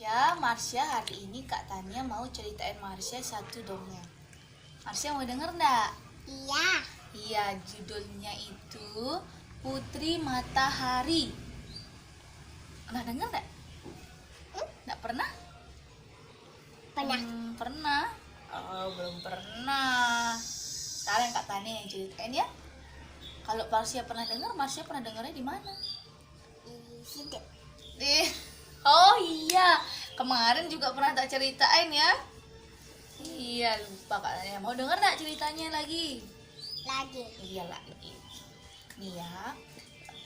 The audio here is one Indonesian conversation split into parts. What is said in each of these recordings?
Marsha, hari ini Kak Tania mau ceritain Marsha satu dongeng. Marsha mau denger nggak? Iya. Iya, judulnya itu Putri Matahari. Pernah denger nggak? Nggak pernah? Pernah. Pernah? Oh, belum pernah. Sekarang Kak Tania yang ceritain ya. Kalau Marsha pernah denger, Marsha pernah dengernya di mana? Situ. Oh iya, kemarin juga pernah tak ceritain ya. Iya, lupa Kak Tania. Mau denger nggak ceritanya lagi? Lagi. Iya lagi. Nih ya,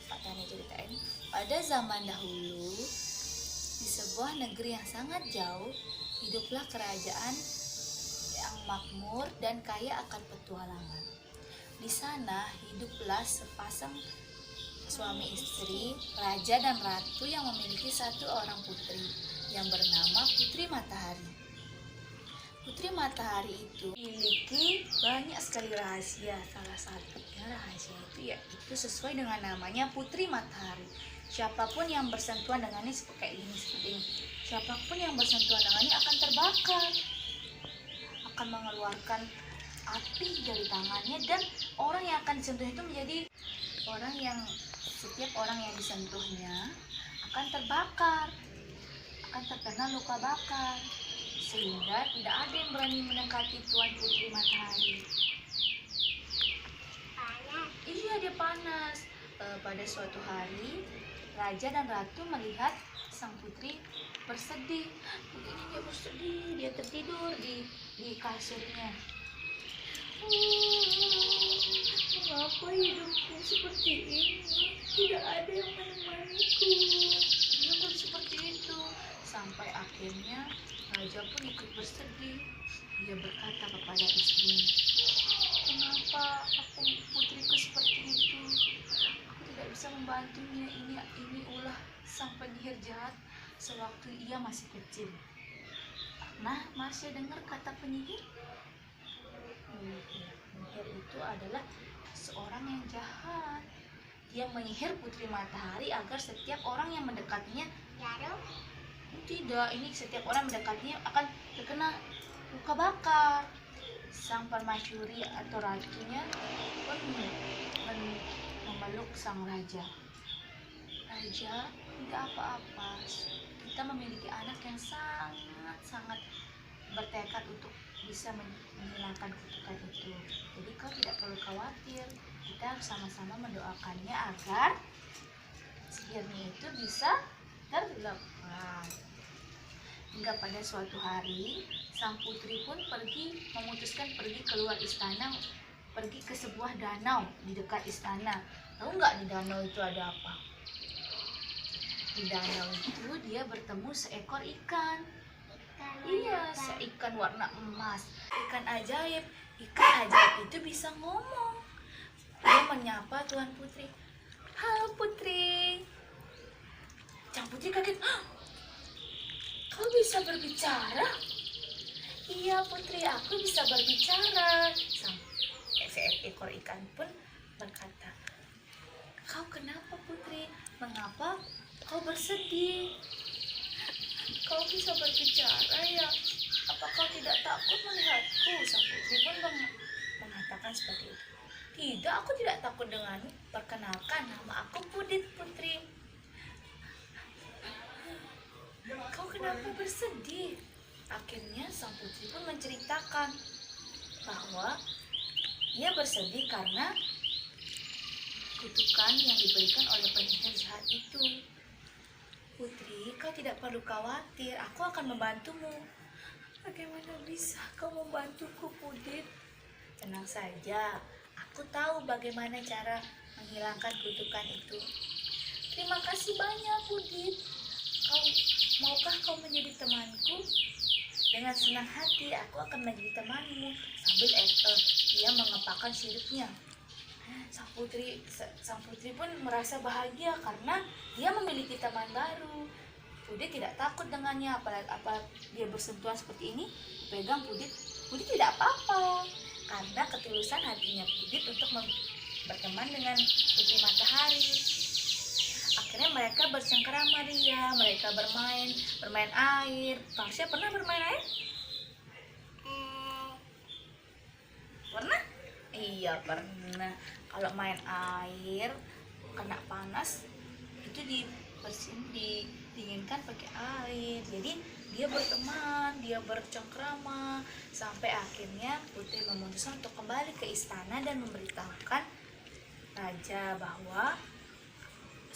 Kak Tania ceritain. Pada zaman dahulu, di sebuah negeri yang sangat jauh, hiduplah kerajaan yang makmur dan kaya akan petualangan. Di sana hiduplah sepasang suami istri, raja dan ratu yang memiliki satu orang putri yang bernama Putri Matahari. Putri Matahari itu memiliki banyak sekali rahasia. Salah satunya rahasia itu yaitu sesuai dengan namanya Putri Matahari. Siapapun yang bersentuhan dengannya seperti ini. Siapapun yang bersentuhan dengannya akan terbakar, akan mengeluarkan api dari tangannya, dan orang yang akan disentuh itu menjadi orang yang setiap orang yang disentuhnya akan terbakar, akan terkena luka bakar, sehingga tidak ada yang berani mendekati Tuan Putri Matahari. Panas. Iya, dia panas. Pada suatu hari, raja dan ratu melihat sang putri bersedih. Begini dia bersedih, dia tertidur di kasurnya. Mengapa hidupku seperti ini? Tidak ada yang menemaniku. Hidupku seperti itu. Sampai akhirnya raja pun ikut bersedih. Dia berkata kepada istrinya, "Kenapa aku putriku seperti itu? Aku tidak bisa membantunya. Ini ulah sang penyihir jahat sewaktu ia masih kecil." Nah, Marsha dengar kata penyihir? Penyihir itu adalah seorang yang jahat. Dia menyihir Putri Matahari agar setiap orang yang mendekatinya, Lalu tidak, ini setiap orang mendekatinya akan terkena luka bakar. Sang permaisuri atau ratunya pun memeluk sang raja. Raja, tidak apa-apa. Kita memiliki anak yang sangat bertekad untuk bisa menghilangkan kutukan itu. Jadi kau tidak perlu khawatir. Kita sama-sama mendoakannya agar sihirnya itu bisa terlepas. Hingga pada suatu hari, sang putri pun memutuskan pergi keluar istana, pergi ke sebuah danau di dekat istana. Tahu nggak di danau itu ada apa? Di danau itu dia bertemu seekor ikan. Iya, ikan warna emas, ikan ajaib. Ikan ajaib itu bisa ngomong. Dia menyapa Tuan Putri. "Halo Putri." Sang Putri kaget. "Kau bisa berbicara?" "Iya Putri, aku bisa berbicara." Seekor ikan pun berkata, "Kau kenapa Putri? Mengapa kau bersedih? Kau bisa berbicara ya? Apa kau tidak takut melihatku?" Sang putri pun mengatakan seperti itu. "Tidak, aku tidak takut denganmu. Perkenalkan, nama aku Pudit Putri." "Kau kenapa bersedih?" Akhirnya sang putri pun menceritakan bahwa dia bersedih karena kutukan yang diberikan oleh penyihir jahat itu. "Putri, kau tidak perlu khawatir, aku akan membantumu." "Bagaimana bisa kau membantuku, Pudit?" "Tenang saja, aku tahu bagaimana cara menghilangkan kutukan itu." "Terima kasih banyak, Pudit. Maukah kau menjadi temanku?" "Dengan senang hati, aku akan menjadi temanmu." Sambil dia mengepakkan siripnya. Sang putri pun merasa bahagia karena dia memiliki teman baru. Pudit tidak takut dengannya, apa dia bersentuhan seperti ini, pegang Pudit tidak apa-apa karena ketulusan hatinya Pudit untuk berteman dengan Putri Matahari. Akhirnya mereka mereka bercengkrama mereka bermain air. Tasya pernah bermain air? Pernah? Iya pernah. Kalau main air kena panas itu didinginkan pakai air. Jadi dia berteman, dia bercengkrama sampai akhirnya Putri memutuskan untuk kembali ke istana dan memberitahukan raja bahwa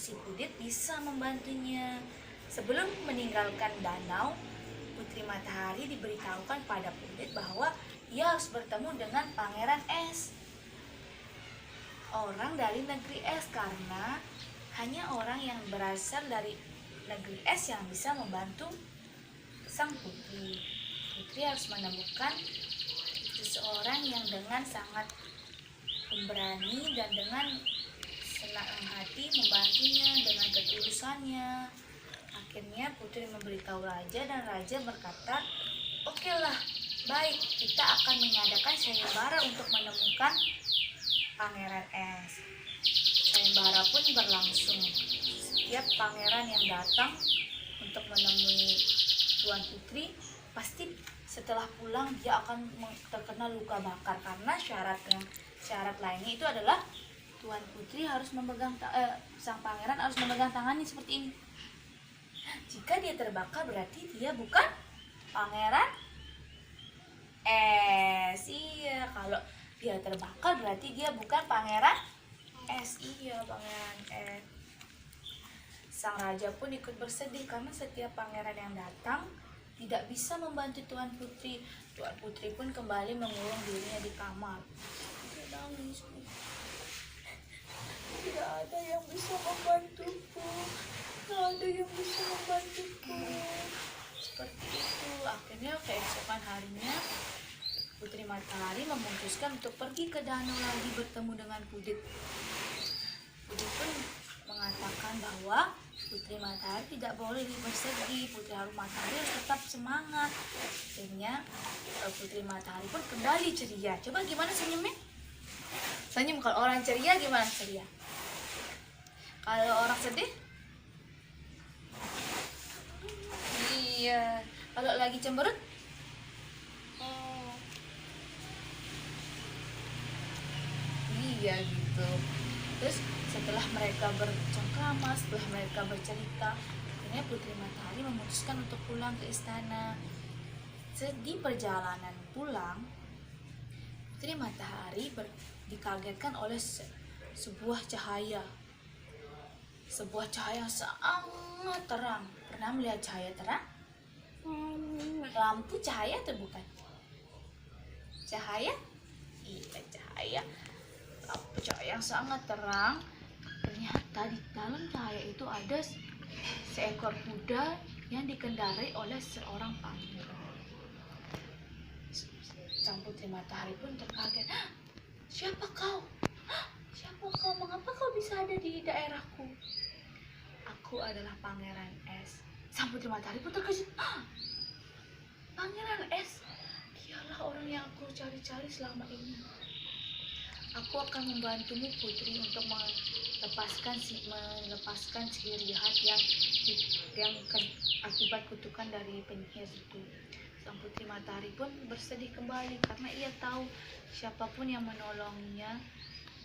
si Pudit bisa membantunya. Sebelum meninggalkan danau, Putri Matahari diberitahukan pada Pudit bahwa ia harus bertemu dengan Pangeran Es, orang dari negeri es, karena hanya orang yang berasal dari negeri es yang bisa membantu sang putri. Putri harus menemukan seseorang yang dengan sangat pemberani dan dengan senang hati membantunya dengan ketulusannya. Akhirnya Putri memberitahu raja dan raja berkata, "Oke lah, baik, kita akan mengadakan sayembara untuk menemukan Pangeran Es." Sayembara pun berlangsung. Setiap pangeran yang datang untuk menemui Tuan Putri, pasti setelah pulang dia akan terkena luka bakar, karena syarat lainnya itu adalah Tuan Putri harus sang pangeran harus memegang tangannya seperti ini. Jika dia terbakar berarti dia bukan Pangeran Es. Iya, kalau dia terbakar berarti dia bukan Pangeran Es. Iya, Pangeran Es. Sang raja pun ikut bersedih karena setiap pangeran yang datang tidak bisa membantu Tuan Putri. Tuan Putri pun kembali mengurung dirinya di kamar. Dia nangis. Tidak ada yang bisa membantuku. Tidak ada yang bisa membantuku. Seperti itu. Akhirnya keesokan harinya Putri Matahari memutuskan untuk pergi ke danau lagi bertemu dengan Pudit. Pudit pun mengatakan bahwa Putri Matahari tidak boleh bersedih. Putri Matahari harus tetap semangat. Akhirnya Putri Matahari pun kembali ceria. Coba gimana senyumnya? Senyum kalau orang ceria gimana ceria? Kalau orang sedih? Iya. Kalau lagi cemberut? Iya gitu. Terus setelah mereka bercengkrama, setelah mereka bercerita, akhirnya Putri Matahari memutuskan untuk pulang ke istana. Di perjalanan pulang, Putri Matahari dikagetkan oleh sebuah cahaya. Sebuah cahaya yang sangat terang. Pernah melihat cahaya terang? Lampu cahaya atau bukan? Cahaya? Iya, cahaya. Lampu cahaya yang sangat terang. Ternyata di dalam cahaya itu ada seekor kuda yang dikendarai oleh seorang pangeran. Sang Putri Matahari pun terkaget. Siapa kau? Siapa kau? Mengapa kau bisa ada di daerahku? Aku adalah Pangeran Es. Sang Putri Matahari pun terkejut. Pangeran Es? Dialah orang yang aku cari-cari selama ini. Aku akan membantumu Putri untuk melepaskan sihir jahat yang akibat kutukan dari penyihir itu. Sang Putri Matahari pun bersedih kembali karena ia tahu siapapun yang menolongnya,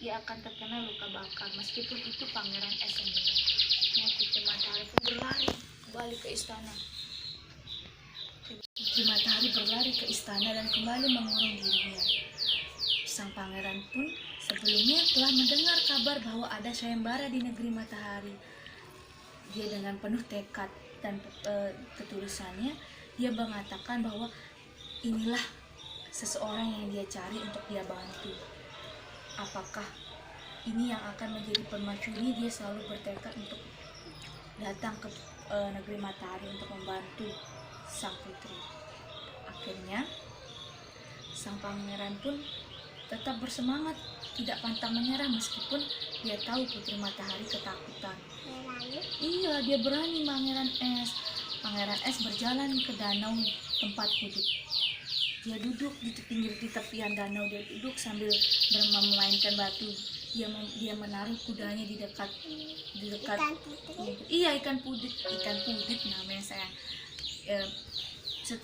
ia akan terkena luka bakar meskipun itu Pangeran Es sendiri. Putri Matahari pun berlari kembali ke istana. Putri Matahari berlari ke istana dan kembali mengurung dirinya. Sang pangeran pun sebelumnya telah mendengar kabar bahwa ada sayembara di negeri Matahari. Dia dengan penuh tekad dan ketulusannya, dia mengatakan bahwa inilah seseorang yang dia cari untuk dia bantu. Apakah ini yang akan menjadi pemacunya? Dia selalu bertekad untuk datang ke negeri Matahari untuk membantu sang putri. Akhirnya sang pangeran pun tetap bersemangat, tidak pantang menyerah meskipun dia tahu Putri Matahari ketakutan. Iya, dia berani. Pangeran Es berjalan ke danau tempat Pudit. Dia duduk di tepian danau. Dia duduk sambil memainkan batu dia menaruh kudanya di dekat Ikan putri. iya ikan pudit namanya saya. Eh,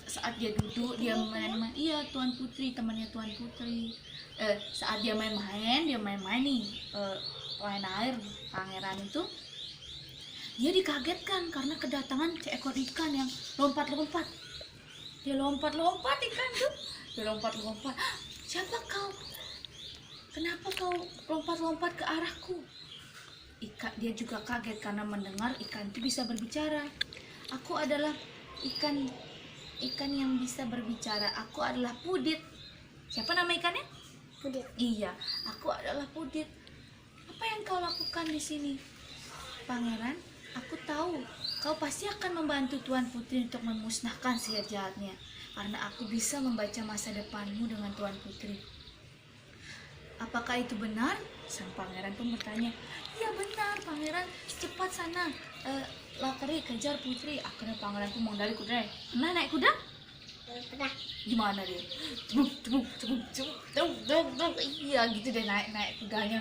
saat dia duduk dia main-main, iya Tuan Putri, temannya Tuan Putri. Saat dia main-main nih, main air, pangeran itu dia dikagetkan karena kedatangan seekor ikan yang lompat-lompat. Dia lompat-lompat ikan tuh. Dia lompat-lompat. Siapa kau? Kenapa kau lompat-lompat ke arahku? Dia juga kaget karena mendengar ikan itu bisa berbicara. Aku adalah ikan yang bisa berbicara. Aku adalah Pudit. Siapa nama ikannya? Pudit. Iya, aku adalah Pudit. Apa yang kau lakukan di sini? Pangeran, aku tahu kau pasti akan membantu Tuan Putri untuk memusnahkan sihir jahatnya, karena aku bisa membaca masa depanmu dengan Tuan Putri. Apakah itu benar? Sang pangeran pun bertanya. Iya benar, pangeran. Cepat sana, lari kejar Putri. Akhirnya pangeran pun mengendari kudanya. Pernah naik kuda? Pernah. Gimana dia? Cebuk. Iya gitu deh, naik kudanya.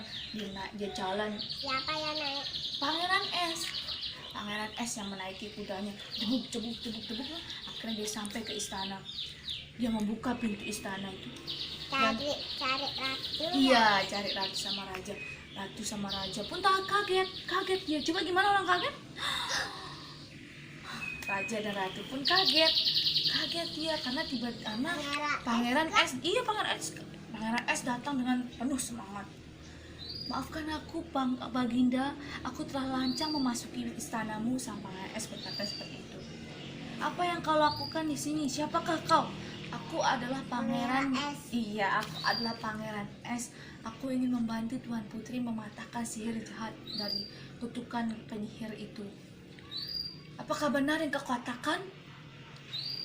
Dia jalan. Siapa yang naik? Pangeran es yang menaiki kudanya. Cebuk. Akhirnya dia sampai ke istana. Dia membuka pintu istana itu. Cari ratu. Iya, cari ratu sama raja. Ratu sama raja pun tak kaget dia. Coba gimana orang kaget? Raja dan ratu pun kaget dia karena tiba-tiba pangeran es datang dengan penuh semangat. Maafkan aku, Baginda, aku telah lancang memasuki istanamu. Sang pangeran es berkata seperti itu. Apa yang kau lakukan di sini? Siapakah kau? Aku adalah pangeran. Iya, aku adalah pangeran es. Aku ingin membantu Tuan Putri mematahkan sihir jahat dari kutukan penyihir itu. Apakah benar yang kau katakan?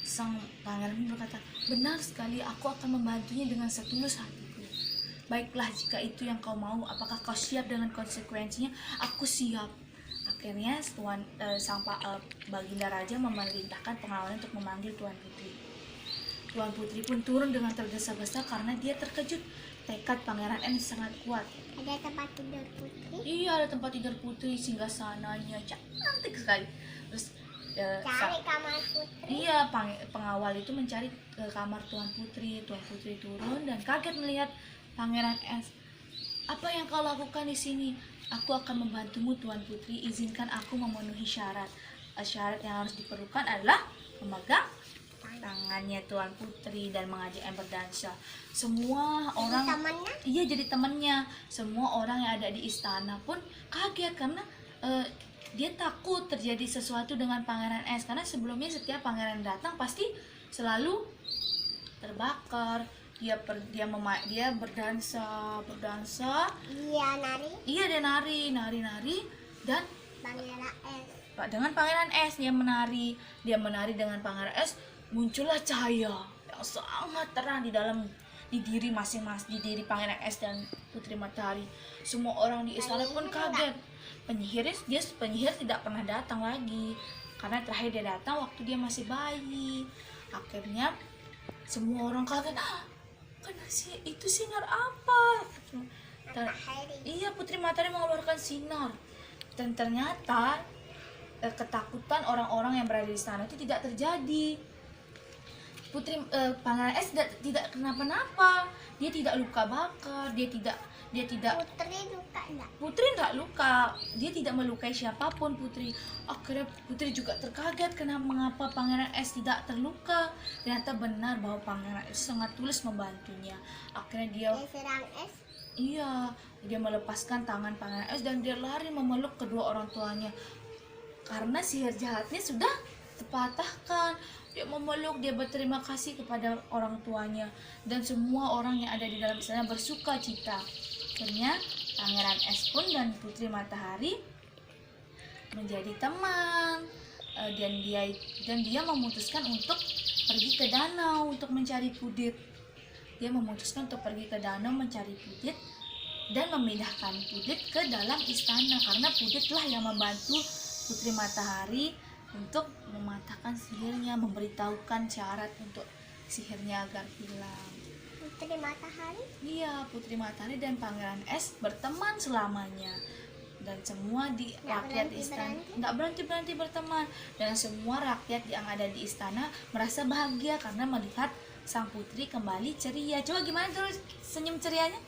Sang pangeran berkata, benar sekali, aku akan membantunya dengan setulus hatiku. Baiklah, jika itu yang kau mau, apakah kau siap dengan konsekuensinya? Aku siap. Akhirnya Baginda Raja memerintahkan pengawalan untuk memanggil Tuan Putri. Tuan Putri pun turun dengan tergesa-gesa karena dia terkejut. Tekad Pangeran N sangat kuat. Ada tempat tidur Putri? Iya, ada tempat tidur Putri, singgasananya cantik sekali. Terus Cari kamar Putri. iya, pengawal itu mencari kamar Tuan Putri. Tuan Putri turun dan kaget melihat Pangeran S. Apa yang kau lakukan di sini? Aku akan membantumu Tuan Putri. Izinkan aku memenuhi syarat. Syarat yang harus diperlukan adalah memegang tangannya Tuan Putri dan mengajak berdansa. Semua orang Temannya? iya jadi temannya. Semua orang yang ada di istana pun kaget karena dia takut terjadi sesuatu dengan Pangeran S, karena sebelumnya setiap pangeran datang pasti selalu terbakar. Dia berdansa. Dia nari. Iya, dia nari dan Pangeran S. dengan Pangeran S dia menari dengan Pangeran S. Muncullah cahaya yang sangat terang di diri masing-masing, di diri Pangeran S dan Putri Matahari. Semua orang di istana pun kaget. Penyihir tidak pernah datang lagi, karena terakhir dia datang waktu dia masih bayi. Akhirnya semua orang kaget. Itu sinar apa? Iya, Putri Matahari mengeluarkan sinar. Dan ternyata ketakutan orang-orang yang berada di istana itu tidak terjadi. Pangeran S tidak kenapa-napa. Dia tidak luka bakar. Putri tidak luka. Dia tidak melukai siapapun Putri. Akhirnya Putri juga terkaget mengapa Pangeran S tidak terluka. Ternyata benar bahwa Pangeran S sangat tulus membantunya. Akhirnya dia serang S. Iya, dia melepaskan tangan Pangeran S dan dia lari memeluk kedua orang tuanya. Karena sihir jahatnya sudah terpatahkan. Dia memeluk, dia berterima kasih kepada orang tuanya, dan semua orang yang ada di dalam istana bersuka cita. Akhirnya Pangeran S pun dan Putri Matahari menjadi teman, dan dia memutuskan untuk pergi ke danau untuk mencari Pudit. Dia memutuskan untuk pergi ke danau mencari Pudit dan memindahkan Pudit ke dalam istana, karena Puditlah yang membantu Putri Matahari untuk mematahkan sihirnya, memberitahukan syarat untuk sihirnya agar hilang. Putri Matahari. Iya, Putri Matahari dan Pangeran Es berteman selamanya. Dan semua di rakyat di istana nggak berhenti berteman, dan semua rakyat yang ada di istana merasa bahagia karena melihat sang putri kembali ceria. Coba gimana terus senyum cerianya?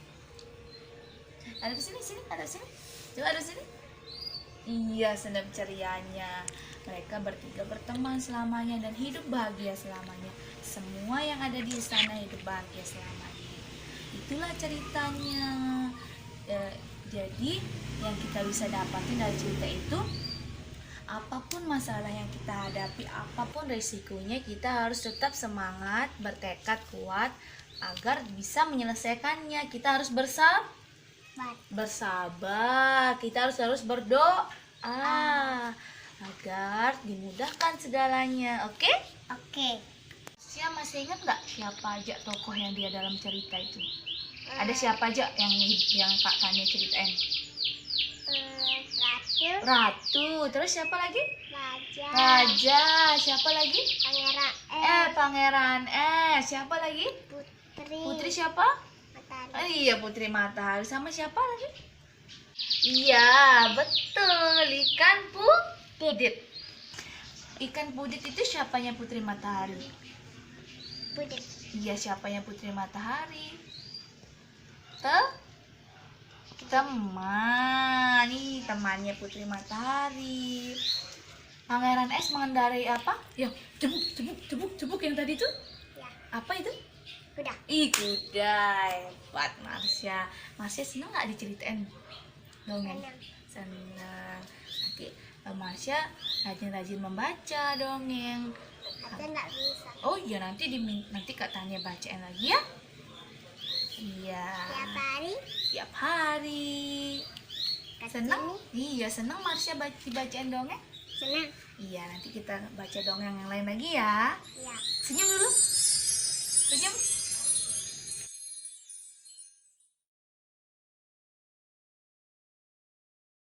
Ada di sini, ada di sini. Coba ada di sini. Iya, senyum cerianya. Mereka bertiga berteman selamanya dan hidup bahagia selamanya. Semua yang ada di istana hidup bahagia selamanya. Itulah ceritanya. Jadi yang kita bisa dapatin dari cerita itu, apapun masalah yang kita hadapi, apapun risikonya, kita harus tetap semangat, bertekad kuat agar bisa menyelesaikannya. Kita harus bersabar. Kita harus berdoa agar dimudahkan segalanya. Oke? Oke. Siapa masih ingat nggak siapa aja tokoh yang dia dalam cerita itu? Ada siapa aja yang Kak Tanya ceritain? Ratu. Terus siapa lagi? Raja. Siapa lagi? Pangeran. Siapa lagi? Putri siapa? Matahari. Iya, Putri Matahari. Sama siapa lagi? Iya, betul. Ikan Pudit. Ikan Pudit itu siapanya Putri Matahari? Putri. Iya, siapanya Putri Matahari? Teman. Nih, temannya Putri Matahari. Pangeran Es mengendarai apa? Ya, cebuk yang tadi tuh. Ya. Apa itu? Kuda. Kuda. Hebat Marsha. Marsha senang nggak diceritain dongeng? Senang. Nanti Marsha rajin-rajin membaca dongeng. Atau nggak bisa. Oh iya, nanti Kak Tanya bacain lagi ya. Iya. Tiap hari. Senang? Iya, senang Marsha dibacain dongeng? Senang. Iya, nanti kita baca dongeng yang lain lagi ya. Ya. Senyum dulu. Senyum.